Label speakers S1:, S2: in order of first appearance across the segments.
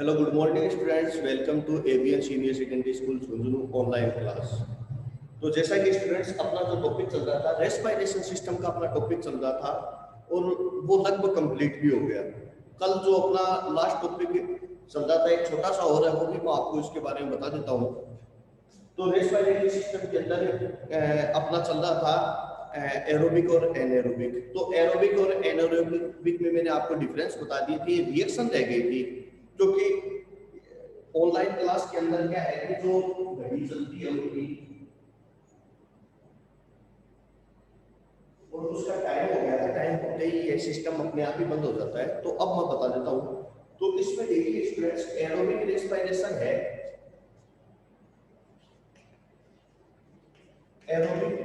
S1: Hello good morning students, welcome to ABN senior secondary school Jhunjhunu online class. तो जैसा कि students अपना जो टॉपिक चल रहा था रेस्पिरेशन सिस्टम का अपना टॉपिक चल रहा था और वो लगभग कंप्लीट भी हो गया। कल जो अपना लास्ट टॉपिक चल रहा था एक छोटा सा और है, वो भी मैं आपको इसके बारे में बता देता हूँ। तो रेस्पिरेटरी सिस्टम के अंदर अपना चल रहा था एरोबिक और एनारोबिक। तो एरोबिक और एनारोबिक में मैंने आपको डिफरेंस बता दी थी, रिएक्शन रह गई थी क्योंकि ऑनलाइन क्लास के अंदर क्या है कि जो घड़ी चलती है उनकी और उसका टाइम हो गया था, टाइम होते ही ये सिस्टम अपने आप ही बंद हो जाता है। तो अब मैं बता देता हूँ। तो इसमें देखिए स्टूडेंट्स, एरोबिक रेस्पिरेशन है, एरोबिक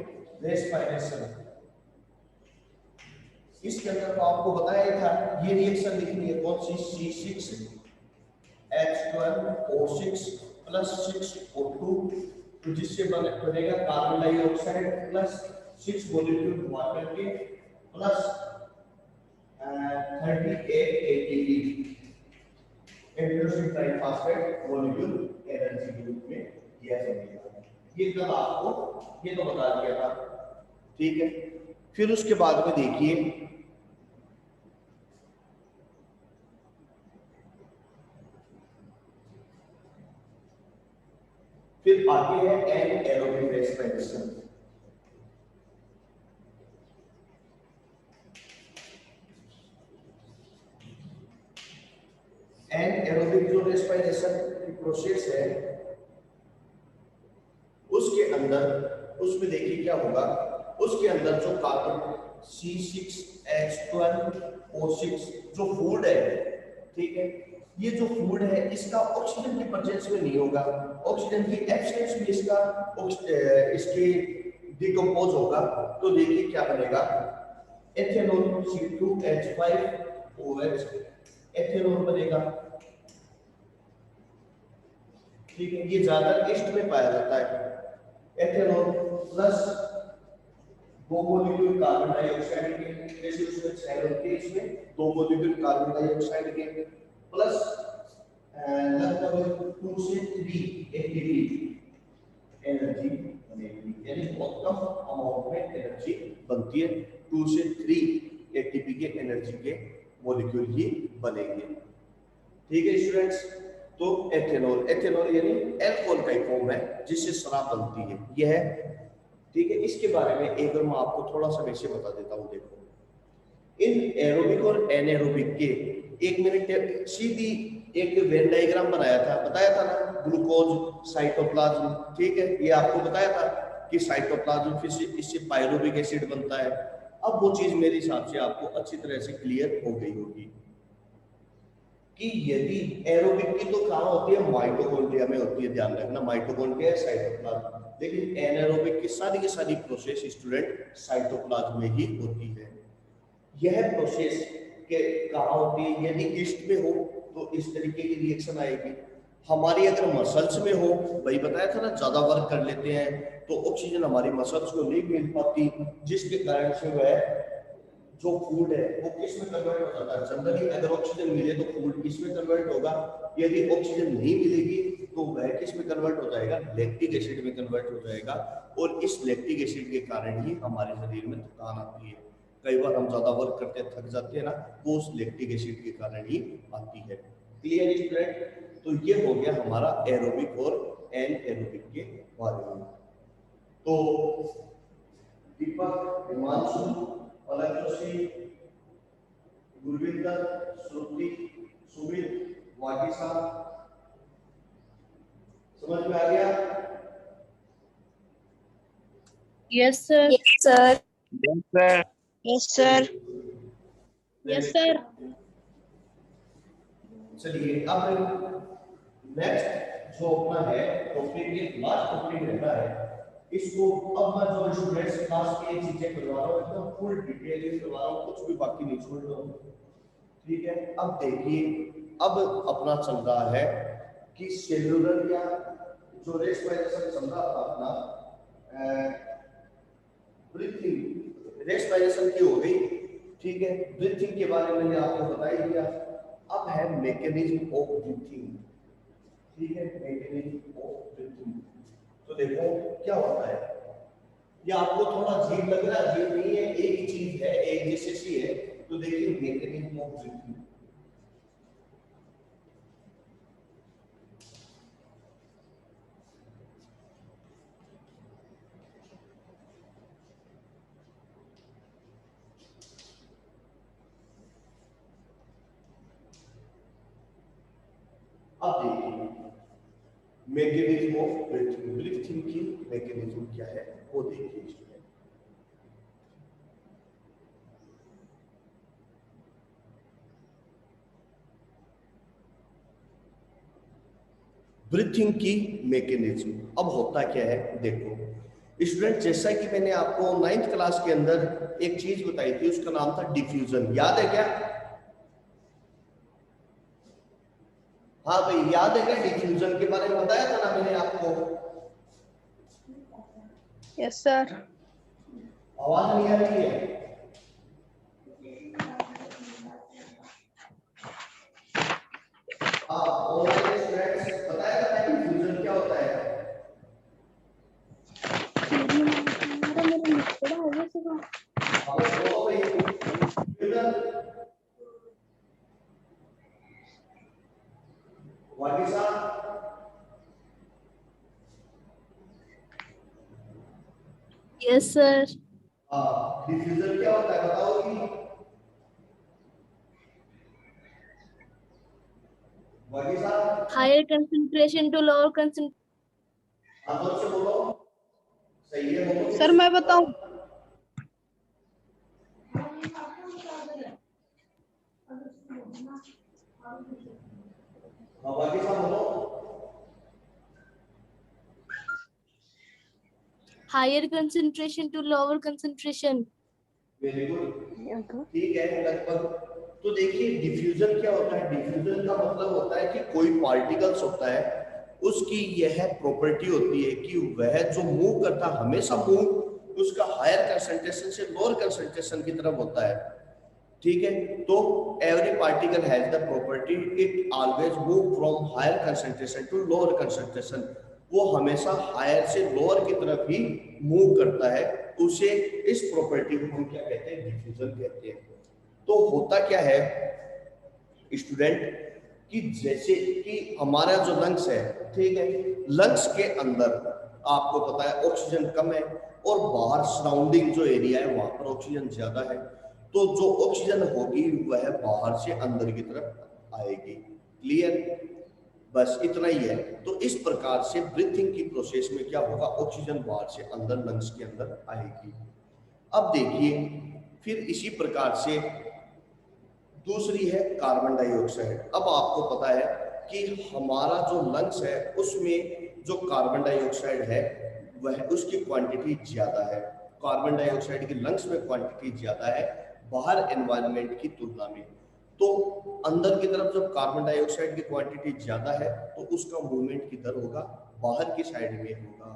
S1: रेस्पिरेशन। इसके अंदर तो आपको बताया था ये रिएक्शन लिखनी है कौन सी, C6H12O6 प्लस 6O2, तो जिससे बनेगा carbon dioxide plus 6 molecule water के plus 38 ATP adenosine triphosphate molecule energy के रूप में दिया जाएगा। ये कल आपको ये तो बता दिया था, ठीक है। फिर उसके बाद में देखिए फिर आगे है एनएरोबिक रेस्पिरेशन। एनएरोबिक जो रेस्पिरेशन की प्रोसेस है उसके अंदर, उसमें देखिए क्या होगा, उसके अंदर जो कार्बन C6H12O6 जो फूड है, ठीक है, ये जो फूड है इसका ऑक्सीजन की प्रेजेंस में नहीं होगा, ऑक्सीजन की एब्सेंस में इसके डिकम्पोज होगा। तो देखिए क्या बनेगा, एथेनॉल C2H5OH एथेनॉल बनेगा, ठीक है। ये ज्यादा ईस्ट में पाया जाता है। Ethanol plus 2 molecule carbon dioxide के, जैसे उसमें 6 होते हैं, इसमें 2 मॉलिक्यूल कार्बन डाइऑक्साइड के प्लस लगभग 2 से 3 एटीपी एनर्जी बनेगी, यानी बहुत कम अमाउंट में एनर्जी बनती है। 2 से 3 एटीपी के एनर्जी के मॉलिक्यूल ही बनेंगे, ठीक है स्टूडेंट्स। तो एथेनॉल, एथेनॉल यानी अल्कोहल का फॉर्म है जिससे शराब बनती है, यह है, ठीक है। इसके बारे में एक बार मैं आपको थोड़ा सा वैसे बता देता हूँ। देखो, इन एरोबिक और एनारोबिक के एक मिनट सीधी एक वेन डायग्राम बनाया था, बताया था ना, ग्लूकोज साइटोप्लाज्म, ठीक है। ये आपको बताया था कि साइटोप्लाज्म फिर से इससे पायरुविक एसिड बनता है। अब वो चीज मेरे हिसाब से आपको अच्छी तरह से क्लियर हो गई होगी कि यदि एरोबिक की तो कहाँ होती है, माइटोकॉन्ड्रिया में होती है, ध्यान रखना, माइटोकॉन्ड्रिया है साइटोप्लाज्म। लेकिन एनारोबिक की सारी प्रोसेस स्टूडेंट साइटोप्लाज्म में ही होती है। यह प्रोसेस के कहाँ होती है, यदि ईस्ट में हो तो इस तरीके की रिएक्शन आएगी। हमारी अगर मसल्स में हो, भाई बताया था ना, ज्यादा वर्क कर लेते हैं तो ऑक्सीजन हमारी मसल्स को नहीं मिल पाती, जिसके कारण से वह जो फूड है वो किस में कन्वर्ट हो जाता है। जनरली अगर ऑक्सीजन मिले तो फूड किस में कन्वर्ट होगा, यदि ऑक्सीजन नहीं मिलेगी तो वह किस में कन्वर्ट हो जाएगा, लैक्टिक एसिड में कन्वर्ट हो जाएगा। और इस लैक्टिक एसिड के कारण ही हमारे शरीर में थकान आती है। कई बार हम ज्यादा वर्क करते थक जाते हैं ना, वो उस लैक्टिक एसिड के कारण ही आती है। Clear student? तो ये हो गया हमारा एरोबिक और एनएरोबिक के बारे में। तो दीपक, हिमांशु, अलग गुरविंदर, श्रुति, सुमित, वाकिसा, समझ में आ गया?
S2: Yes sir.
S3: Yes sir.
S4: Yes sir.
S3: Yes sir.
S2: Yes sir.
S1: चलिए अब नेक्स्ट जो अपना है टॉपिक, ये लास्ट टॉपिक रहता है, इसको अब मैं जो स्टूडेंट्स क्लास की चीजें करवा रहा हूँ एकदम फुल डिटेल में करवा रहा हूँ, कुछ भी बाकी नहीं छोड़ रहा हूँ, ठीक है। अब देखिए, अब अपना चल रहा है कि सेलुलर या जो रेस्पिरेशन चल रहा था अपना, ब्रीथिंग रेस्पिरेशन की हो गई, ठीक है। ब्रीथिंग के बारे में मैंने आपको बता ही दिया, अब है मैकेनिज्म ऑफ ब्रीथिंग, ठीक है, मैकेनिज्म ऑफ ब्रीथिंग। तो देखो क्या होता है, ये आपको थोड़ा अजीब लग रहा है, अजीब नहीं है, एक ही चीज है, एक जैसे सी है। तो देखिए मैकेनिज्म ऑफ ब्रीथिंग, अब देखिए मैकेनिज्म ऑफ ब्रीथिंग, ब्रीथिंग की मैकेनिज्म क्या है वो देखिए इसमें। ब्रीथिंग की मैकेनिज्म अब होता क्या है, देखो स्टूडेंट, जैसा कि मैंने आपको 9th क्लास के अंदर एक चीज बताई थी, उसका नाम था डिफ्यूजन, याद है क्या? हाँ भाई याद है क्या, डिफ्यूजन के बारे में बताया था ना मैंने आपको।
S2: Yes sir.
S1: आवाज नहीं आ रही है? हाँ, ऑनलाइन स्टूडेंट्स बताया था ना डिफ्यूजन क्या होता है। हाँ, बोलो भाई डिफ्यूजन, वाकी साहब।
S2: Yes sir.
S1: हाँ, डिफ्यूजन क्या होता है बताओ कि, वाकी साहब।
S2: Higher concentration to lower concentration.
S1: हाँ, जोर से बोलो, सही है बोलो जोर
S2: सर
S1: से।
S2: मैं बताऊं?
S1: हाँ वाकी साहब बोलो।
S2: Higher concentration to lower concentration.
S1: Very good, ठीक है लगभग। तो देखिए डिफ्यूजन क्या होता है, डिफ्यूजन का मतलब होता है कि कोई पार्टिकल्स होता है, उसकी यह प्रॉपर्टी होती है कि वह जो मूव करता है हमेशा मूव उसका हायर कंसंट्रेशन से लोअर कंसंट्रेशन की तरफ होता है, ठीक है। तो every particle has the property it always move from higher concentration to lower concentration, वो हमेशा हायर से लोअर की तरफ ही मूव करता है, उसे इस प्रॉपर्टी को हम क्या कहते हैं, डिफ्यूजन कहते हैं। तो होता क्या है स्टूडेंट कि जैसे कि हमारा जो लंग्स है, ठीक है, लंग्स के अंदर आपको पता है ऑक्सीजन कम है और बाहर सराउंडिंग जो एरिया है वहां पर ऑक्सीजन ज्यादा है, तो जो ऑक्सीजन होगी वह बाहर से अंदर की तरफ आएगी। क्लियर, बस इतना ही है। तो इस प्रकार से ब्रीथिंग की प्रोसेस में क्या होगा, ऑक्सीजन बाहर से अंदर लंग्स के अंदर आएगी। अब देखिए फिर इसी प्रकार से दूसरी है कार्बन डाइऑक्साइड। अब आपको पता है कि हमारा जो लंग्स है उसमें जो कार्बन डाइऑक्साइड है वह उसकी क्वांटिटी ज्यादा है, कार्बन डाइऑक्साइड की लंग्स में क्वांटिटी ज्यादा है बाहर एनवायरनमेंट की तुलना में। तो अंदर की तरफ जब कार्बन डाइऑक्साइड की क्वांटिटी ज्यादा है तो उसका मूवमेंट किधर होगा, बाहर की साइड में होगा।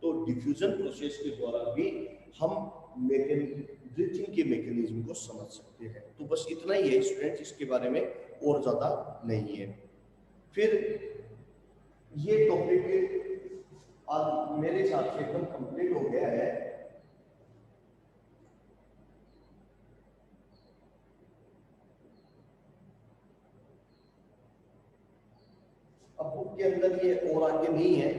S1: तो डिफ्यूजन प्रोसेस के द्वारा भी हम ब्रीथिंग के मैकेनिज्म को समझ सकते हैं। तो बस इतना ही है स्टूडेंट्स, इसके बारे में और ज्यादा नहीं है। फिर ये टॉपिक आज मेरे हिसाब से एकदम कंप्लीट हो गया है। अब बुक के अंदर ये और आगे नहीं है।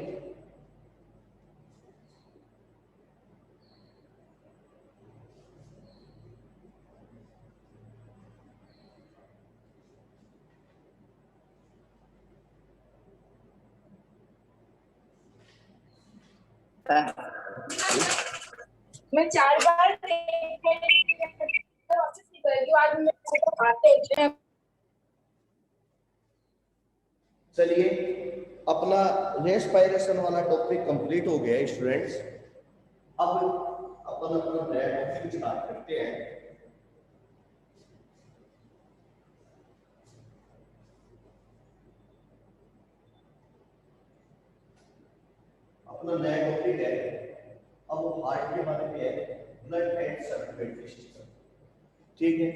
S3: मैं 4 बार वापस निकल गई, आज मैं आते हैं।
S1: चलिए अपना रेस्पिरेशन वाला टॉपिक कंप्लीट हो गया है स्टूडेंट्स। अब अपन अपना नया टॉपिक स्टार्ट करते हैं। अपना नया टॉपिक है, अब हार्ट के बारे में है, ब्लड एंड सर्कुलेटरी सिस्टम, ठीक है।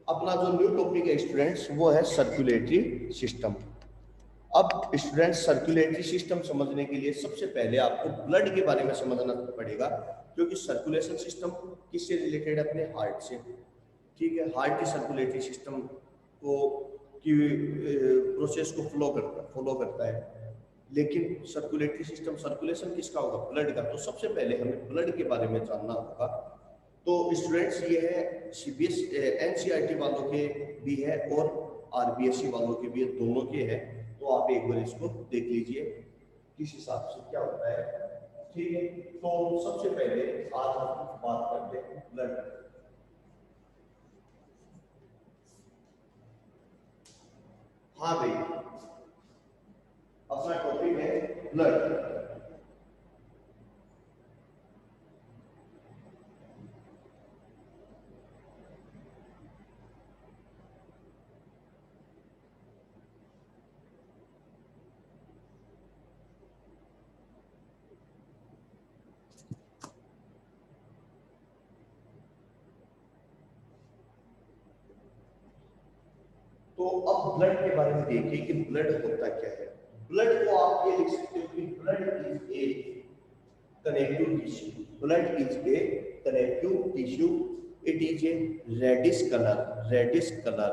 S1: अपना जो न्यू टॉपिक है स्टूडेंट्स वो है सर्कुलेटरी सिस्टम। अब स्टूडेंट सर्कुलेटरी सिस्टम समझने के लिए सबसे पहले आपको ब्लड के बारे में समझना पड़ेगा, क्योंकि सर्कुलेशन सिस्टम किससे रिलेटेड है? अपने हार्ट से। ठीक है, हार्ट की सर्कुलेटरी सिस्टम को की प्रोसेस को फॉलो करता है। लेकिन सर्कुलेटरी सिस्टम, सर्कुलेशन किसका होगा? ब्लड का। तो सबसे पहले हमें ब्लड के बारे में जानना होगा। तो स्टूडेंट्स ये है सीबीएस एनसीईआरटी वालों के भी है और आरबीएसई वालों के भी है, दोनों के हैं। तो आप एक बार इसको देख लीजिए किस हिसाब से क्या होता है। ठीक है, तो सबसे पहले आज हम बात करते हैं ब्लड। हाँ भाई, अपना टॉपिक है ब्लड। तो अब ब्लड के बारे में देखिए कि ब्लड होता क्या है। ब्लड को आप ये लिख सकते हो कि blood is a connective tissue. Blood is a connective tissue. It is a reddish colour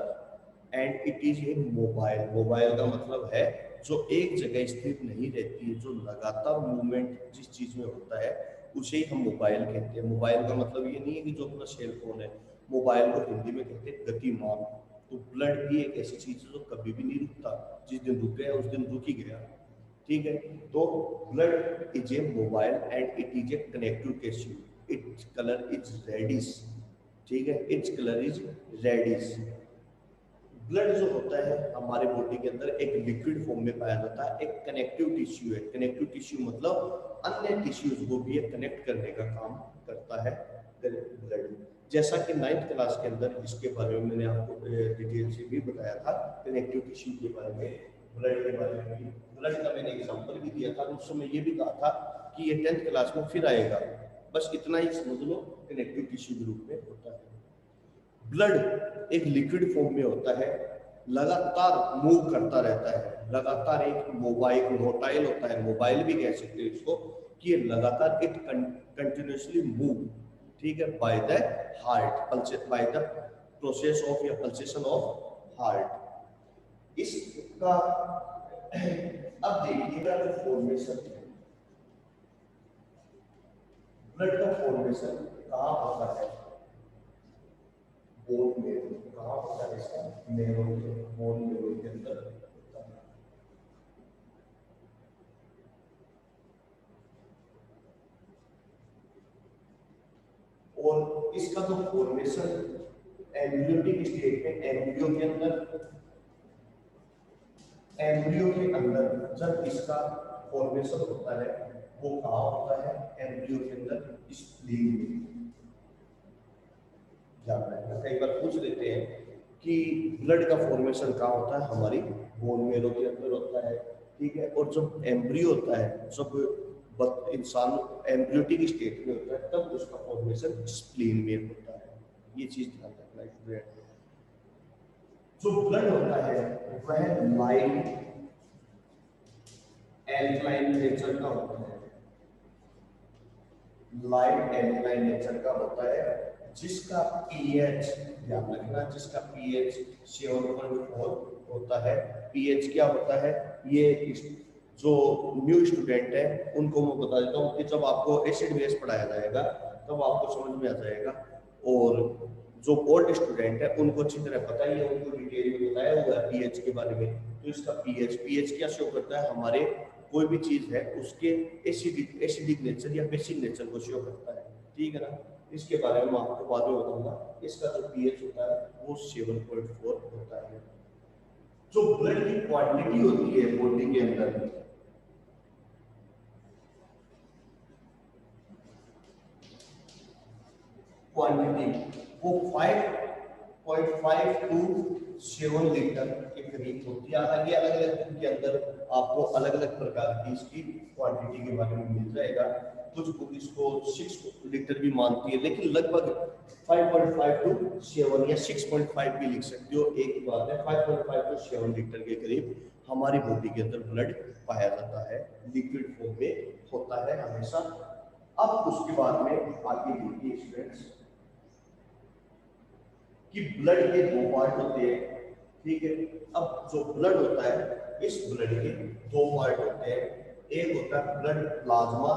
S1: and it is a mobile. Mobile का मतलब है जो एक जगह स्थिर नहीं रहती है, जो लगातार मूवमेंट जिस चीज में होता है उसे ही हम मोबाइल कहते हैं। मोबाइल का मतलब ये नहीं है कि जो अपना सेल फोन है, मोबाइल को हिंदी में कहते हैं गतिमान। तो ब्लड भी एक ऐसी चीज है जो कभी भी नहीं रुकता, जिस दिन रुक गया उस दिन रुक ही गया। ठीक है, तो blood is a mobile and it is a connective tissue. Its colour is reddish. ठीक है, its colour is reddish. Blood जो होता है हमारे बॉडी के अंदर एक लिक्विड फॉर्म में पाया जाता है, एक कनेक्टिव टिश्यू है। कनेक्टिव टिश्यू मतलब अन्य टिश्यूज को भी कनेक्ट करने का काम करता है ब्लड। जैसा कि 9th क्लास के अंदर इसके बारे में मैंने आपको डिटेल से भी बताया था, कनेक्टिव टिश्यू के बारे में, ब्लड के बारे में भी। ब्लड का मैंने एग्जांपल भी दिया था, उस समय ये भी कहा था कि ये 10th क्लास में फिर आएगा। बस इतना ही समझ लो, कनेक्टिव टिश्यू के रूप में होता है। ब्लड एक लिक्विड फॉर्म में होता है, लगातार मूव करता रहता है, लगातार एक मोटाइल होता है, मोबाइल भी कह सकते हैं इसको, कि ये लगातार इट कंटिन्यूअसली मूव। ठीक है, by the heart, by the process of या पल्सेशन ऑफ हार्ट। इसका अब देखिएगा जो फॉर्मेशन है, ब्लड का फॉर्मेशन कहाँ होता है? Bone marrow. कहाँ होता है इसका? मेरो के, बोन मेरो के अंदर होता है। और इसका जो फॉर्मेशन एम्ब्रियोटिक स्टेट में, एम्ब्रियो के अंदर जब इसका फॉर्मेशन होता है वो कहाँ होता है? एम्ब्रियो के अंदर, स्प्लीन में। ध्यान रखना, कई बार पूछ लेते हैं कि ब्लड का फॉर्मेशन कहाँ होता है? हमारी बोन मेरो के अंदर होता है। ठीक है, और जब एम्ब्रियो होता है, जब इंसान एम्ब्रियोटिक स्टेट में होता है, तब उसका फॉर्मेशन स्प्लीन में होता है। ये चीज ध्यान रखना स्टूडेंट। जो ब्लड होता है वह लाइन एल्कलाइन नेचर का होता है, लाइट एल्कलाइन नेचर का होता है, जिसका पीएच, ध्यान रखना, जिसका पीएच 7.4 होता है। पीएच क्या होता है? ये जो न्यू स्टूडेंट है उनको मैं बता देता हूँ कि जब आपको एसिड बेस पढ़ाया जाएगा तब आपको समझ में आ जाएगा, और जो ओल्ड स्टूडेंट है उनको अच्छी तरह पता ही है, उनको डिटेल में बताया हुआ है पीएच के बारे में। तो इसका पीएच क्या शो करता है? हमारे कोई भी चीज है उसके एसिडिक नेचर या बेसिक नेचर को शो करता है। ठीक है ना, इसके बारे में मैं आपको बाद में बताऊंगा। इसका जो पीएच होता है वो 7.4 होता है। जो ब्लड की क्वांटिटी होती है बॉडी के अंदर, क्वांटिटी वो 5.5 to 7 लीटर के करीब होती है। आगे अलग अलग के अंदर आपको अलग अलग प्रकार की इसकी क्वांटिटी के बारे में मिल जाएगा। कुछ बुक इसको 6 लीटर भी मानती है, लेकिन लगभग 5.5 टू 7 या 6.5 भी लिख सकते हो, एक ही बात है। 5.5 टू 7 लीटर के करीब हमारी बॉडी के अंदर ब्लड पाया जाता है, लिक्विड फॉर्म में होता है हमेशा। अब उसके बाद में आगे देखिए स्टूडेंट्स कि ब्लड के 2 पार्ट होते हैं, ठीक है। अब जो ब्लड होता है, इस ब्लड के 2 पार्ट होते हैं। एक होता है ब्लड प्लाज्मा,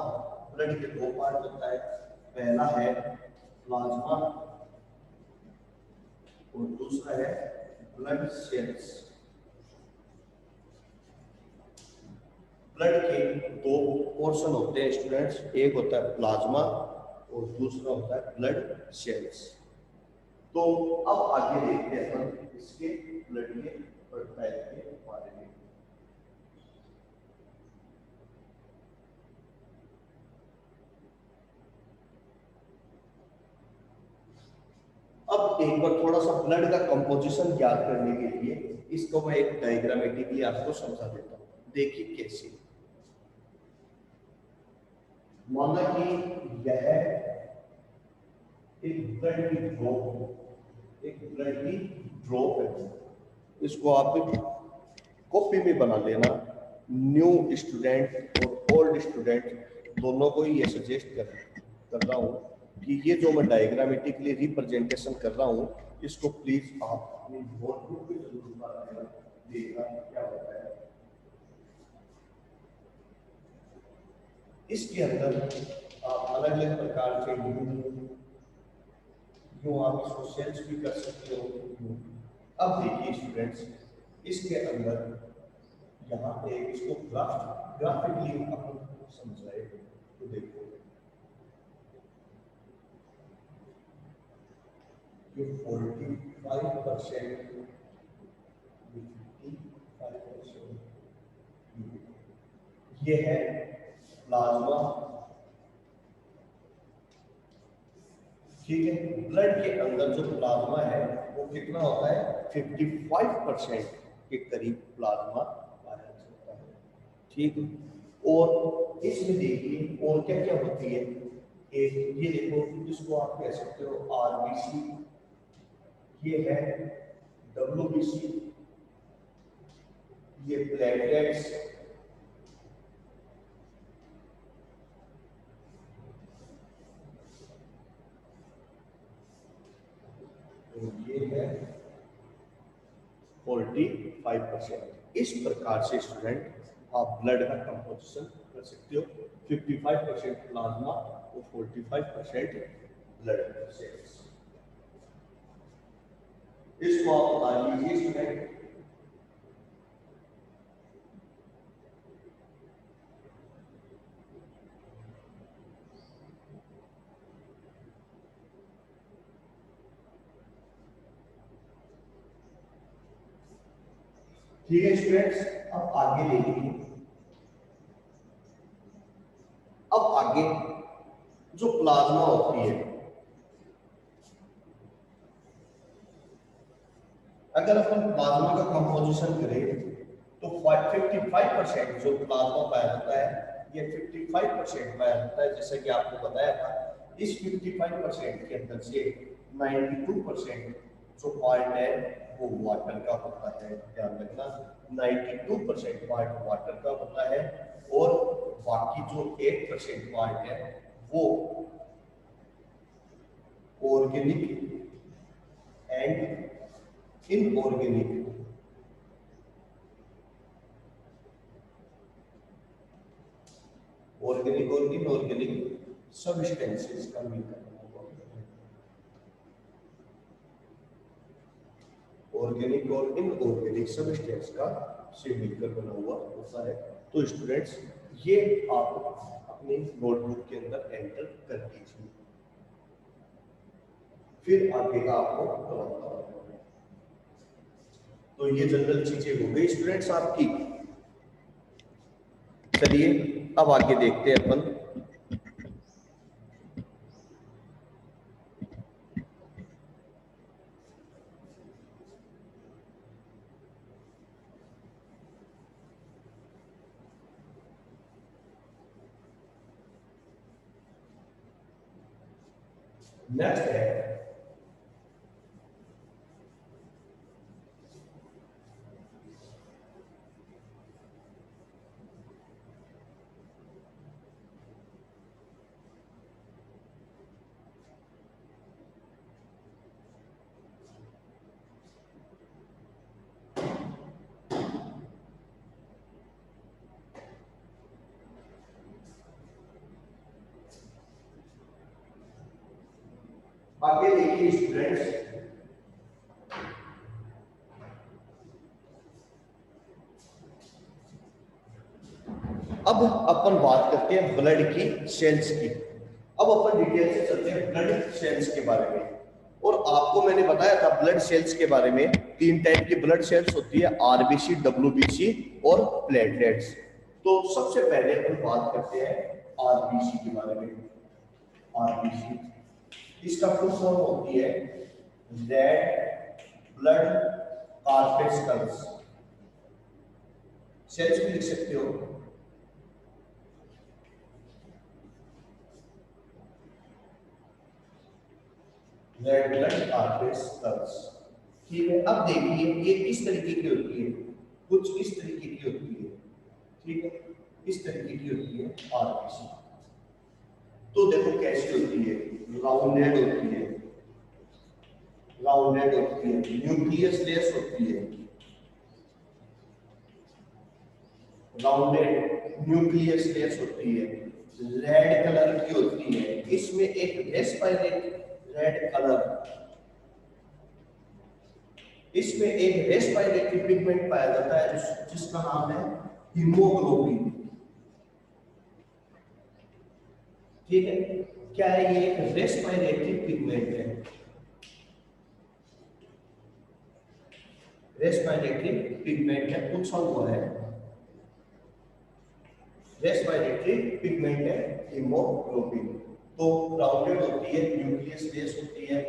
S1: ब्लड के 2 पार्ट होता है, पहला है प्लाज्मा और दूसरा है ब्लड सेल्स। ब्लड के 2 पोर्शन होते हैं स्टूडेंट्स, एक होता है प्लाज्मा और दूसरा होता है ब्लड सेल्स। तो अब आगे देखते हैं हम इसके ब्लड के टाइप के बारे में। अब एक बार थोड़ा सा ब्लड का कंपोजिशन याद करने के लिए इसको मैं एक डायग्रामेटिकली आपको समझा देता हूँ। देखिए कैसे, माना कि यह एक ब्लड की ड्रॉप, एक ब्लड की ड्रॉप है। इसको आप कॉपी में बना लेना। न्यू स्टूडेंट और ओल्ड स्टूडेंट दोनों को ही ये सजेस्ट कर रहा हूँ कि ये जो मैं डायग्रामेटिकली रिप्रेजेंटेशन कर रहा हूँ, इसको प्लीज आप अपनी नोटबुक में जरूर बनाना, देखना क्या होता है। इसके अंदर आप अलग अलग प्रकार के यूं आप इसको सेल्स भी कर सकते हो। अब देखिए स्टूडेंट्स, इसके अंदर यहाँ पे इसको ग्राफिकली अपन समझाए तो देखो, ये 45% 55%, ये है प्लाज्मा, ठीक है। ब्लड के अंदर जो प्लाज्मा है वो कितना होता है, 55% के करीब प्लाज्मा पाया जाता है, ठीक है। और इसमें देखिए और क्या क्या होती है, एक ये देखो, इसको आप कह सकते हो आरबीसी, ये है डब्ल्यूबीसी, ये प्लेटलेट्स, ये है 45%। इस प्रकार से स्टूडेंट आप ब्लड का कंपोजिशन कर सकते हो, 55% प्लाज्मा और 45% ब्लड सेल्स। इसको आप बता लीजिए स्टूडेंट। ठीक है स्टूडेंट्स, अब आगे देखिए। अब आगे जो प्लाज्मा होती है, अगर अपन प्लाज्मा का कंपोजिशन करें तो 55% जो प्लाज्मा पाया जाता है, ये 55% पाया जाता है। जैसे कि आपको बताया था, इस 55% के अंदर से 92% जो पार्ट है वो वाटर का होता है, ध्यान रखना। 92% पार्ट वाटर का होता है और बाकी जो 8% पार्ट है वो ऑर्गेनिक एंड इनऑर्गेनिक, ऑर्गेनिक और इनऑर्गेनिक सब्सटेंसेस का मिलकर ऑर्गेनिक और इनऑर्गेनिक सब्सटेंस का से मिलकर बना हुआ होता है। तो स्टूडेंट्स, ये आप अपनी नोटबुक के अंदर एंटर कर दीजिए, फिर आगे का आपको बताता हूं। तो ये जनरल चीजें हो गई स्टूडेंट्स आपकी। चलिए अब आगे देखते हैं अपन। नेक्स्ट है आगे देखिए स्टूडेंट्स, अब अपन बात करते हैं ब्लड की सेल्स की। अब अपन डिटेल से चलते हैं ब्लड सेल्स के बारे में। और आपको मैंने बताया था ब्लड सेल्स के बारे में, 3 टाइप की ब्लड सेल्स होती है, आरबीसी, डब्ल्यूबीसी और प्लेटलेट्स। तो सबसे पहले अपन बात करते हैं आरबीसी के बारे में। आरबीसी, इसका फुल फॉर्म होती है रेड ब्लड कॉर्पस्कल्स। सेल्स भी लिख सकते हो। रेड ब्लड कॉर्पस्कल्स, ठीक है। अब देखिए ये किस तरीके की होती है, कुछ इस तरीके की होती है, ठीक है, इस तरीके की होती है आरबीसी। तो देखो कैसी होती है, राउंडेड होती है, राउंडेड होती है, न्यूक्लियस लेस होती है, राउंडेड न्यूक्लियस लेस होती है, रेड कलर की होती है। इसमें एक रेड कलर, इसमें एक रेस्पिरेटरी पिगमेंट पाया जाता है जिसका नाम है हीमोग्लोबिन, ठीक है। क्या है ये? एक रेस्पिरेटरी पिगमेंट है, रेस्पिरेटरी पिगमेंट है, पूछा हुआ है। रेस्पिरेटरी पिगमेंट है हीमोग्लोबिन। तो राउंडेड होती है, न्यूक्लियस लेस होती है,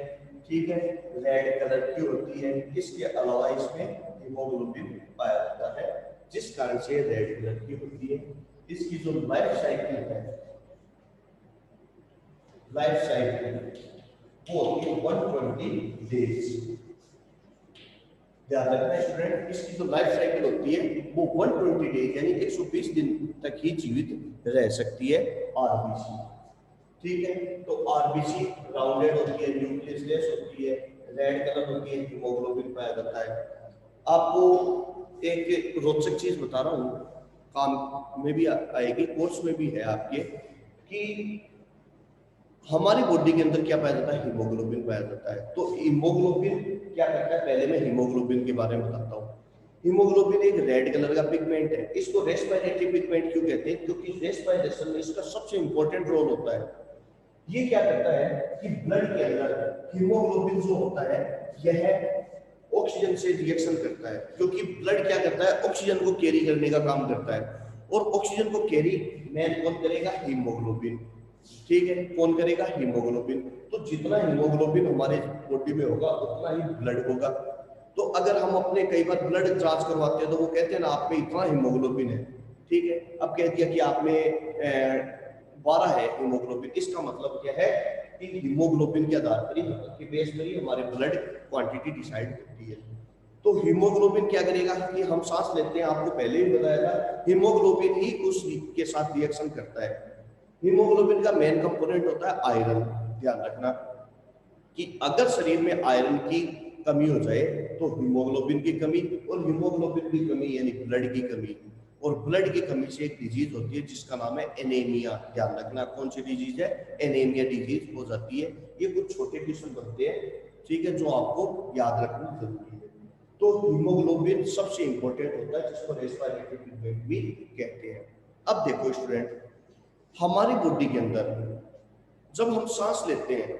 S1: ठीक है, रेड कलर की होती है। इसके अलावा इसमें हीमोग्लोबिन पाया जाता है, जिस कारण से रेड कलर की होती है। इसकी जो लाइफ साइकिल है, लाइफ साइकिल वो होती है 120 डेज। ध्यान रखना स्टूडेंट, इसकी जो लाइफ साइकिल होती है वो 120 डेज यानी 120 दिन तक ही जीवित रह सकती है आरबीसी, ठीक है। तो आरबीसी राउंडेड होती है, न्यूक्लियस लेस होती है, रेड कलर होती है, हीमोग्लोबिन पाया जाता है। आपको एक रोचक चीज बता रहा हूँ, काम में भी आएगी, कोर्स में भी है आपके, कि हमारी बॉडी के अंदर क्या पाया जाता है? हीमोग्लोबिन पाया जाता है। तो हीमोग्लोबिन क्या करता है? पहले मैं हीमोग्लोबिन के बारे में बताता हूँ। हीमोग्लोबिन एक रेड कलर का पिगमेंट है। इसको रेस्पिरेटरी पिगमेंट क्यों कहते हैं? क्योंकि रेस्पिरेशन में इसका सबसे इंपॉर्टेंट रोल होता है। ये क्या करता है कि ब्लड के अंदर हीमोग्लोबिन जो होता है यह ऑक्सीजन से रिएक्शन करता है, क्योंकि ब्लड क्या करता है? ऑक्सीजन को कैरी करने का काम करता है, और ऑक्सीजन को कैरी मैन कौन करेगा? हीमोग्लोबिन, ठीक है। कौन करेगा? हीमोग्लोबिन। तो जितना हीमोग्लोबिन हमारे बॉडी में होगा उतना ही ब्लड होगा। तो अगर हम अपने कई बार ब्लड जांच करवाते हैं तो वो कहते हैं ना आप में इतना हीमोग्लोबिन है, ठीक है। अब कह दिया कि आप में 12 है हीमोग्लोबिन, इसका मतलब क्या है कि हीमोग्लोबिन के आधार पर ही, के बेस पर ही हमारे ब्लड क्वांटिटी डिसाइड होती है। तो हीमोग्लोबिन क्या करेगा कि हम सांस लेते हैं, आपको पहले ही बताया था, हीमोग्लोबिन ही उस के साथ रिएक्शन करता है। हीमोग्लोबिन का मेन कंपोनेंट होता है आयरन। ध्यान रखना कि अगर शरीर में आयरन की कमी हो जाए तो हीमोग्लोबिन की कमी, और हीमोग्लोबिन की कमी यानी ब्लड की कमी, और ब्लड की कमी से एक डिजीज होती है जिसका नाम है एनीमिया। ध्यान रखना कौन सी डिजीज है? एनीमिया डिजीज हो जाती है। ये कुछ छोटे क्वेश्चन बनते हैं, ठीक है, जो आपको याद रखना जरूरी है। तो हीमोग्लोबिन सबसे इंपॉर्टेंट होता है, जिसको रेस्पिरेटरी पिगमेंट भी कहते हैं। अब देखो स्टूडेंट, हमारी बॉडी के अंदर जब हम सांस लेते हैं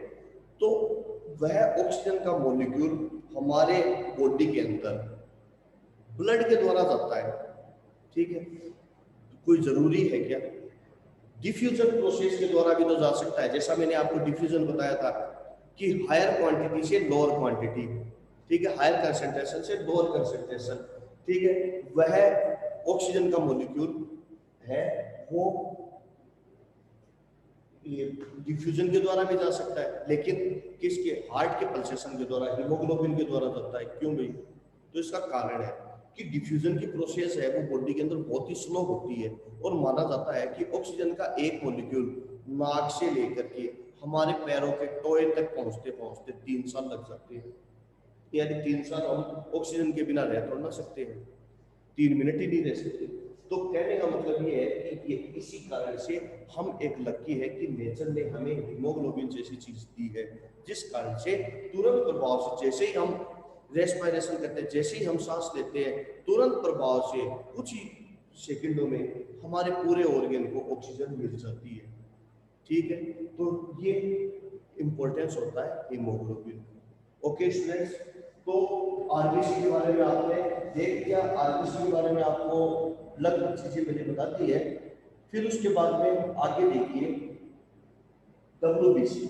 S1: तो वह ऑक्सीजन का मॉलिक्यूल हमारे बॉडी के अंदर ब्लड के द्वारा जाता है, ठीक है। कोई जरूरी है क्या? डिफ्यूजन प्रोसेस के द्वारा भी तो जा सकता है। जैसा मैंने आपको डिफ्यूजन बताया था कि हायर क्वांटिटी से लोअर क्वांटिटी, ठीक है, हायर कंसंट्रेशन से लोअर कंसंट्रेशन, ठीक है। वह ऑक्सीजन का मॉलिक्यूल है वो ये डिफ्यूजन के द्वारा भी जा सकता है, लेकिन किसके, हार्ट के पल्सेशन के द्वारा, हीमोग्लोबिन के द्वारा जाता है। क्यों भाई? तो इसका कारण है कि डिफ्यूजन की प्रोसेस है वो बॉडी के अंदर बहुत ही स्लो होती है, और माना जाता है कि ऑक्सीजन का एक मॉलिक्यूल नाक से लेकर के हमारे पैरों के टोए तक पहुंचते पहुंचते 3 साल लग जाते हैं। यानी 3 साल हम ऑक्सीजन के बिना रह तो ना सकते हैं, 3 मिनट ही नहीं रह सकते। तो कहने का मतलब ये है कि ये इसी कारण से हम एक लकी है कि नेचर ने हमें हीमोग्लोबिन जैसी चीज दी है, जिस कारण से तुरंत प्रभाव से जैसे ही हम रेस्पिरेशन करते हैं, जैसे ही हम सांस लेते हैं, तुरंत प्रभाव से कुछ ही सेकंडों में हमारे पूरे ऑर्गन को ऑक्सीजन मिल जाती है। ठीक है, तो ये इंपॉर्टेंस होता है हीमोग्लोबिन। ओके स्टूडेंट्स, तो आरबीसी के बारे में आपने देख लिया, आरबीसी के बारे में आपको लगभग चीजें मैंने बता दी है। फिर उसके बाद में आगे देखिए डब्ल्यूबीसी।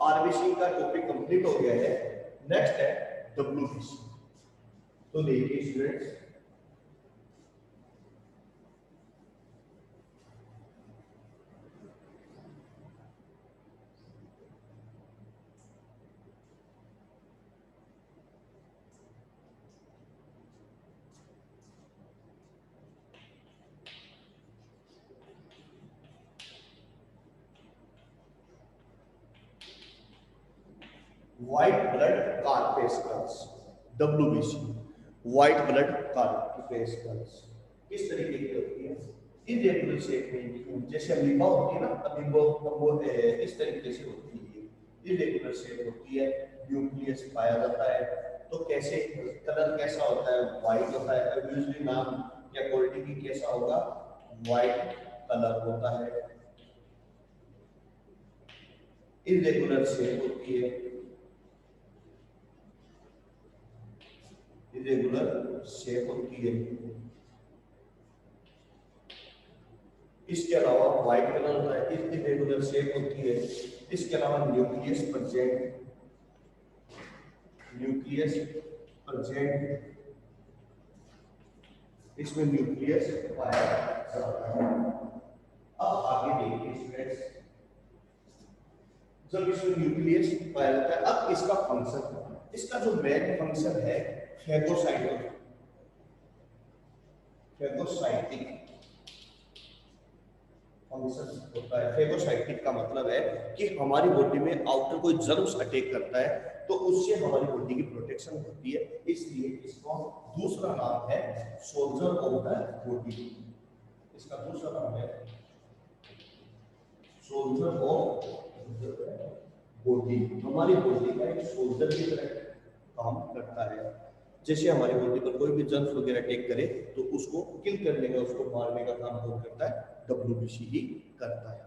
S1: आरबीसी का टॉपिक कंप्लीट हो गया है, नेक्स्ट है डब्ल्यूबीसी। तो देखिए students, white blood corpuscles, WBC, white blood corpuscles किस तरीके की होती है? इरेगुलर शेप में, जैसे अमीबा होती है ना, अमीबा वो इस तरीके से होती है, इरेगुलर शेप होती है, न्यूक्लियस पाया जाता है। तो कैसे, कलर कैसा होता है? व्हाइट होता है। यूजुअली नाम या क्वालिटी की कैसा होगा? व्हाइट कलर होता है। इरेगुलर शेप होती है, इरेगुलर शेप होती है। इसके अलावा व्हाइट कलर होता है, इरेगुलर शेप होती है। इसके अलावा न्यूक्लियस प्रेजेंट, न्यूक्लियस प्रेजेंट, इसमें न्यूक्लियस पाया जाता है। अब आगे देखिए स्टूडेंट्स, जब इसमें न्यूक्लियस पाया जाता है, अब इसका फंक्शन, इसका जो मेन फंक्शन है फेगोसाइटिक, फेगोसाइटिक फंक्शन होता है। फेगोसाइटिक का मतलब है कि हमारी बॉडी में आउटर कोई जर्म्स अटैक करता है तो उससे हमारी बॉडी की प्रोटेक्शन होती है, इसलिए इसको दूसरा नाम है सोल्जर ऑफ द बॉडी। इसका दूसरा नाम है सोल्जर ऑफ बॉडी। हमारी बॉडी का एक सोल्जर की तरह काम करता है। जैसे हमारी बॉडी पर कोई भी जर्म्स वगैरह अटैक करे तो उसको किल करने का, उसको मारने का काम कौन करता है? डब्ल्यूबीसी ही करता है।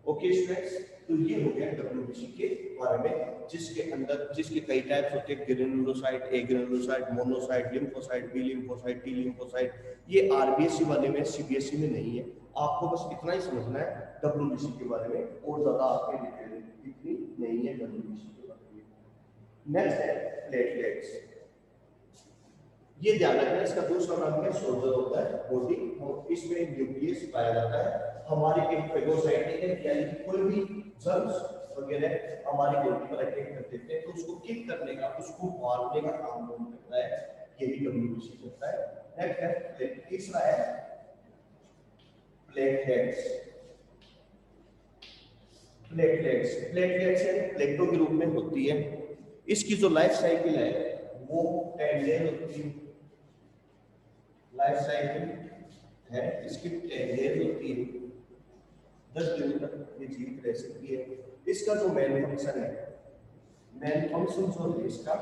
S1: ओके स्टूडेंट्स, तो ये हो गया डब्ल्यूबीसी के बारे में, जिसके अंदर जिसके कई टाइप्स होते हैं, granulocyte, agranulocyte, monocyte, lymphocyte, B lymphocyte, T lymphocyte. ये आरबीएससी वाले में, सीबीएसई में नहीं है। आपको बस इतना ही समझना है डब्ल्यूबीसी के बारे में, और ज्यादा आपके डिटेल इतनी नहीं है डब्ल्यूबीसी के बारे में। नेक्स्ट है प्लेटलेट्स। ये ध्यान रखना, इसका दूसरा नाम है सोल्जर ऑफ द बॉडी। इसमें न्यूक्लियस पाया जाता है। हमारे एक फेगोसाइटिक है, यानी कि कोई भी जर्म्स वगैरह हमारी बॉडी पर अटैक कर देते हैं तो उसको किल करने का, उसको मारने का काम कौन करता है? यही डब्ल्यूबीसी करता है। नेक्स्ट है तीसरा है प्लेटलेट्स। प्लेटलेट्स, प्लेटलेट्स प्लेटों के रूप में होती है। इसकी जो लाइफ साइकिल है वो 10 डेज होती है। लाइफ साइकिल है इसकी 10 डेज होती है, 10 दिन तक ये जीवित रह सकती है। इसका जो मेन फंक्शन है, मेन फंक्शन जो है इसका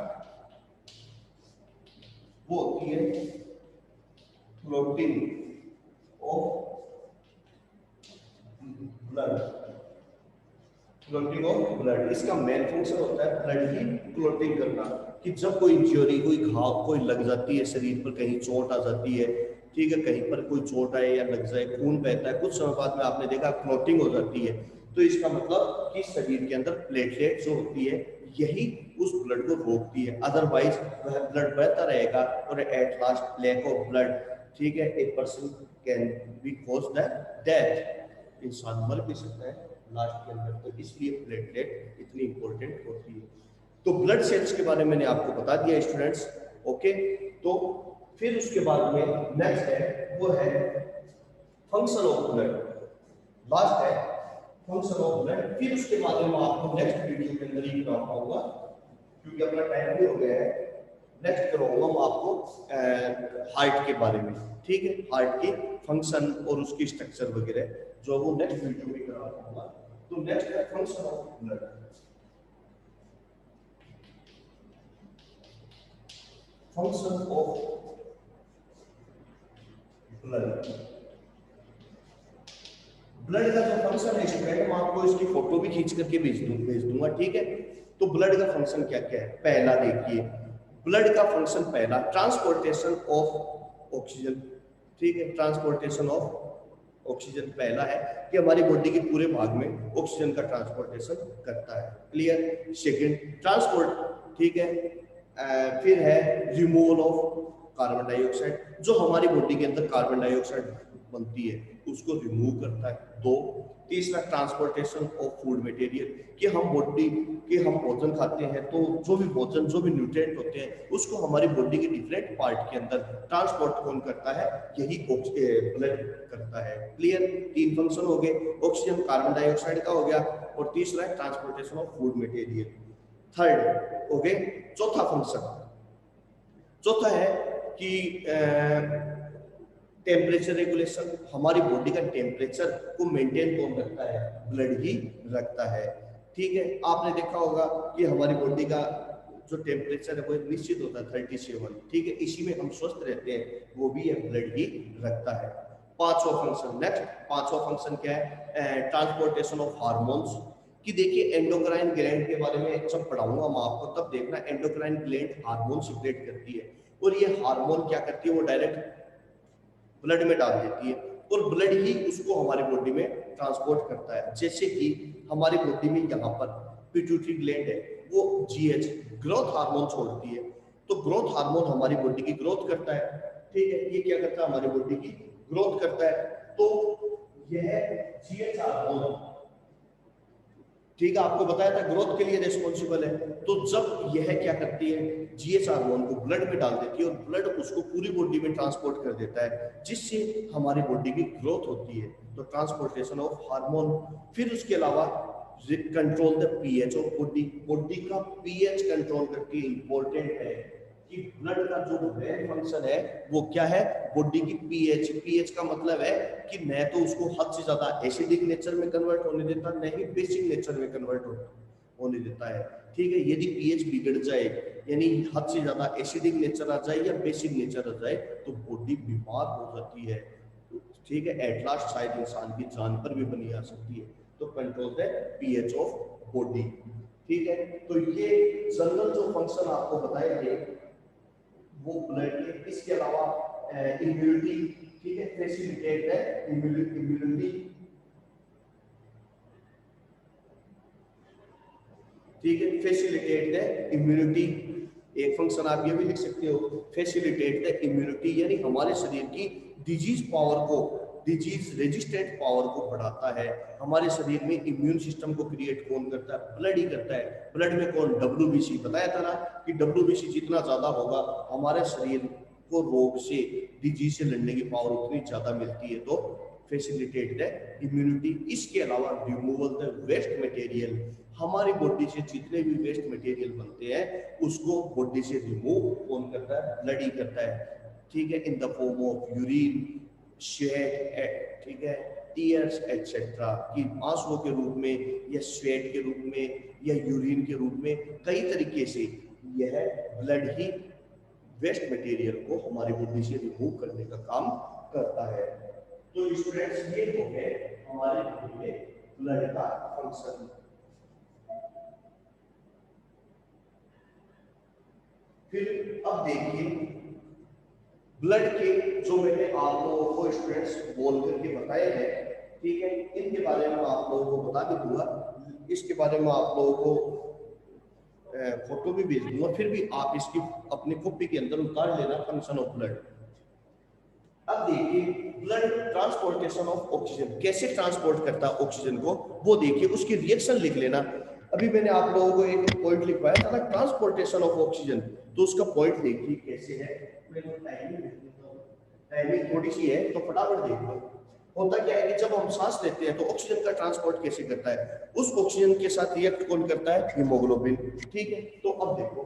S1: वो होती है clotting of blood, clotting of blood. इसका मेन फंक्शन होता है ब्लड की क्लोटिंग करना, कि जब कोई इंजरी, कोई घाव कोई लग जाती है शरीर पर, कहीं चोट आ जाती है, ठीक है, कहीं पर कोई चोट आए या लग जाए, खून बहता है, कुछ समय बाद में आपने देखा क्लोटिंग हो जाती है, तो इसका मतलब कि शरीर के अंदर प्लेटलेट जो होती है यही उस ब्लड को रोकती है। अदरवाइज वह ब्लड बहता रहेगा और at last lack of blood, ठीक है, a person can be cause the death, इंसान मर भी सकता है, लास्ट के अंदर, तो इसलिए प्लेटलेट इतनी इंपॉर्टेंट होती है। तो ब्लड सेल्स के बारे में मैंने आपको बता दिया स्टूडेंट्स, ओके। तो फिर उसके बाद में नेक्स्ट है वो है फंक्शन ऑफ ब्लड, लास्ट है फंक्शन ऑफ ब्लड। फिर उसके बाद में आपको नेक्स्ट वीडियो के अंदर ही करा पाऊंगा क्योंकि अपना टाइम भी हो गया है। नेक्स्ट करूंगा मैं आपको हार्ट के बारे में, ठीक है, हार्ट की फंक्शन और उसकी स्ट्रक्चर वगैरह जो वो नेक्स्ट वीडियो में करा पाऊंगा। तो नेक्स्ट है function of blood. Function of blood, blood का जो फंक्शन है स्टूडेंट, मैं आपको इसकी फोटो भी खींच करके भेज दूंगा, ठीक है। तो ब्लड का फंक्शन क्या क्या है, पहला देखिए ब्लड का फंक्शन, पहला ट्रांसपोर्टेशन ऑफ ऑक्सीजन, ठीक है, ट्रांसपोर्टेशन ऑफ ऑक्सीजन पहला है कि हमारी बॉडी के पूरे भाग में ऑक्सीजन का ट्रांसपोर्टेशन करता है, क्लियर। सेकंड ट्रांसपोर्ट, ठीक है। फिर है रिमूवल ऑफ कार्बन डाइऑक्साइड, जो हमारी बॉडी के अंदर कार्बन डाइऑक्साइड बनती है उसको रिमूव करता है। दो, तीसरा ट्रांसपोर्टेशन ऑफ फूड मटेरियल, कि हम बॉडी के हम भोजन खाते हैं तो जो भी भोजन जो भी न्यूट्रिएंट होते हैं उसको हमारी बॉडी के डिफरेंट पार्ट के अंदर ट्रांसपोर्ट कौन करता है, यही ब्लड करता है, क्लियर। तीन फंक्शन हो गए, ऑक्सीजन कार्बन डाइऑक्साइड का हो गया, और तीसरा है transportation of food material. Third हो गए, चौथा फंक्शन, चौथा है कि टेम्परेचर रेगुलेशन, हमारी बॉडी का टेम्परेचर को मेंटेन कौन रखता है, ब्लड ही रखता है, ठीक है। आपने देखा होगा कि हमारी बॉडी का जो टेम्परेचर है वो निश्चित होता है 37, ठीक है, इसी में हम स्वस्थ रहते हैं, वो भी है ब्लड ही रखता है। पांचवा फंक्शन, नेक्स्ट पांचवा फंक्शन क्या है, ट्रांसपोर्टेशन ऑफ हार्मोन्स, कि देखिए एंडोक्राइन ग्लैंड के बारे में जब पढ़ाऊंगा मैं आपको तब देखना, एंडोक्राइन ग्लैंड हार्मोन सिक्रेट करती है, और ये हार्मोन क्या करती है, वो डायरेक्ट ब्लड में डाल देती है, और ब्लड ही उसको हमारी बॉडी में ट्रांसपोर्ट करता है। जैसे कि हमारी बॉडी में यहाँ पर पिट्यूटरी ग्लैंड है, वो जीएच ग्रोथ हार्मोन छोड़ती है, तो ग्रोथ हार्मोन हमारी बॉडी की ग्रोथ करता है, ठीक है, ये क्या करता है, हमारी बॉडी की ग्रोथ करता है। तो यह जीएच हार्मोन, ठीक है, आपको बताया था ग्रोथ के लिए रिस्पॉन्सिबल है। तो जब यह क्या करती है, जीएच हार्मोन को ब्लड में डाल देती है, और ब्लड उसको पूरी बॉडी में ट्रांसपोर्ट कर देता है, जिससे हमारी बॉडी की ग्रोथ होती है, तो ट्रांसपोर्टेशन ऑफ हार्मोन। फिर उसके अलावा control the pH of body, body का पीएच कंट्रोल करके इंपॉर्टेंट है कि ब्लड का जो मेन फंक्शन है वो क्या है, बॉडी की पीएच। पीएच का मतलब है कि न तो उसको हद से ज्यादा एसिडिक नेचर में कन्वर्ट होने देता, न ही बेसिक नेचर में कन्वर्ट होने देता है, ठीक है। यदि पीएच बिगड़ जाए, यानी हद से ज्यादा एसिडिक नेचर आ जाए या बेसिक नेचर आ जाए, तो बॉडी बीमार हो जाती है, ठीक है, एट लास्ट शायद इंसान की जान पर भी बनी आ सकती है। तो control the pH of body, ठीक है। तो ये जनरल जो फंक्शन आपको बताए थे वो ब्लड के, इसके अलावा इम्यूनिटी, ठीक है, फैसिलिटेट है इम्यूनिटी, ठीक है, फैसिलिटेट द इम्यूनिटी। एक फंक्शन आप ये भी लिख सकते हो, फैसिलिटेट द इम्यूनिटी, यानी हमारे शरीर की डिजीज पावर को, डिजीज रेजिस्टेंट पावर को बढ़ाता है। हमारे शरीर में इम्यून सिस्टम को क्रिएट कौन करता है, ब्लड ही करता है। ब्लड में कौन, डब्ल्यूबीसी, बताया था ना कि डब्ल्यूबीसी जितना ज्यादा होगा हमारे शरीर को रोग से, डिजीज से लड़ने की पावर उतनी ज्यादा मिलती है। तो फैसिलिटेट द इम्यूनिटी। इसके अलावा रिमूवल द वेस्ट मटेरियल, हमारी बॉडी से जितने भी वेस्ट मटेरियल बनते हैं उसको बॉडी से रिमूव कौन करता है, ब्लड ही करता है, ठीक है, in the form of urine, sweat, ठीक है, टीयर्स एटसेट्रा, कि आंसुओं के रूप में या स्वेट के रूप में या यूरिन के रूप में, कई तरीके से यह ब्लड ही वेस्ट मटेरियल को हमारी बॉडी से रिमूव करने का काम करता है। तो स्टूडेंट्स ये हो गए हमारे बॉडी में ब्लड का फंक्शन। फिर अब देखिए ब्लड के जो मैंने आप लोगों को स्टूडेंट्स बोल करके बताए हैं, ठीक है, इनके बारे में आप लोगों को बता भी दूंगा, इसके बारे में आप लोगों को फोटो भी भेज दूंगा, फिर भी आप इसकी अपनी कॉपी के अंदर उतार लेना फंक्शन ऑफ ब्लड। अब देखिए ब्लड ट्रांसपोर्टेशन ऑफ ऑक्सीजन कैसे ट्रांसपोर्ट करता है ऑक्सीजन को, वो देखिए, उसकी रिएक्शन लिख लेना। अभी मैंने आप लोगों को एक पॉइंट लिखवाया था ना, ट्रांसपोर्टेशन ऑफ ऑक्सीजन, तो उसका पॉइंट देखिए कैसे है। टाइमिंग थोड़ी सी है तो फटाफट देख लो। होता क्या है कि जब हम सांस लेते हैं तो ऑक्सीजन का ट्रांसपोर्ट कैसे करता है, उस ऑक्सीजन के साथ रिएक्ट कौन करता है, हीमोग्लोबिन। ठीक है, तो अब देखो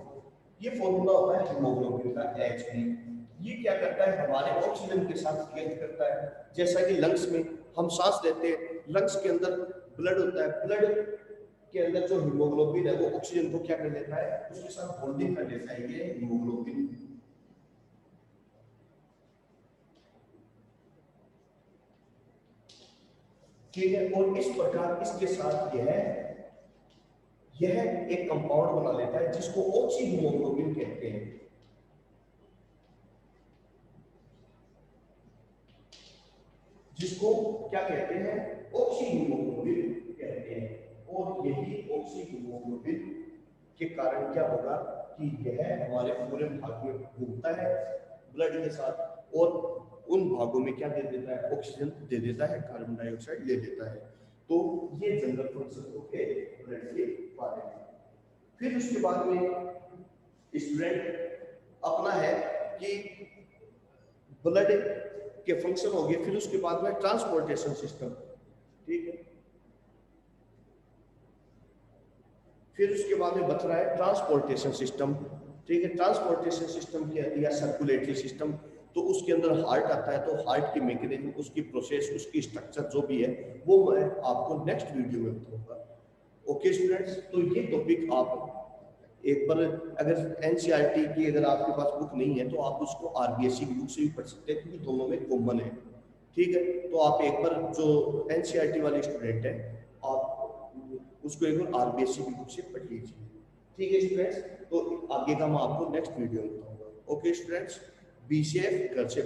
S1: ये फॉर्मूला होता है हीमोग्लोबिन का Hb। ये क्या करता है, हमारे ऑक्सीजन के साथ रिएक्ट करता है। जैसा कि लंग्स में हम सांस लेते हैं, लंग्स के अंदर ब्लड होता है, ब्लड के अंदर जो हीमोग्लोबिन है वो ऑक्सीजन को क्या कर लेता है, उसके साथ बॉन्डिंग कर लेता है, ये हीमोग्लोबिन। ठीक है, और इस प्रकार इसके साथ यह एक कंपाउंड बना लेता है जिसको ऑक्सी हीमोग्लोबिन कहते हैं। जिसको क्या कहते हैं, ऑक्सी हीमोग्लोबिन कहते हैं। और यही ऑक्सी हीमोग्लोबिन के कारण क्या होगा कि यह हमारे पूरे भाग में घूमता है ब्लड के साथ, और उन भागों में क्या दे देता है, ऑक्सीजन दे देता है, कार्बन डाइऑक्साइड ले लेता है। तो ये जनरल फंक्शन हो गए ब्लड के बारे में। फिर उसके बाद में स्टूडेंट अपना है कि ब्लड के फंक्शन हो गए, फिर उसके बाद में ट्रांसपोर्टेशन सिस्टम। ठीक है, फिर उसके बाद में बच रहा है ट्रांसपोर्टेशन सिस्टम। ठीक है, ट्रांसपोर्टेशन सिस्टम क्या दिया, सर्कुलेटरी सिस्टम। तो उसके अंदर हार्ट आता है, तो हार्ट की मैकेनिज्म, उसकी प्रोसेस, उसकी स्ट्रक्चर जो भी है वो मैं आपको नेक्स्ट वीडियो में बताऊंगा। ओके स्टूडेंट्स, तो ये टॉपिक आप एक बार, अगर एनसीईआरटी की अगर आपके पास बुक नहीं है तो आप उसको आरबीएससी की बुक से भी पढ़ सकते हैं, क्योंकि दोनों में कॉमन है। ठीक है, तो आप एक बार जो एनसीईआरटी वाले स्टूडेंट है, आप उसको एक बार आरबीएससी की बुक से पढ़ लीजिए। ठीक है स्टूडेंट्स, तो आगे का मैं आपको नेक्स्ट वीडियो में बताऊंगा। ओके स्टूडेंट्स, बी सेफ, घर से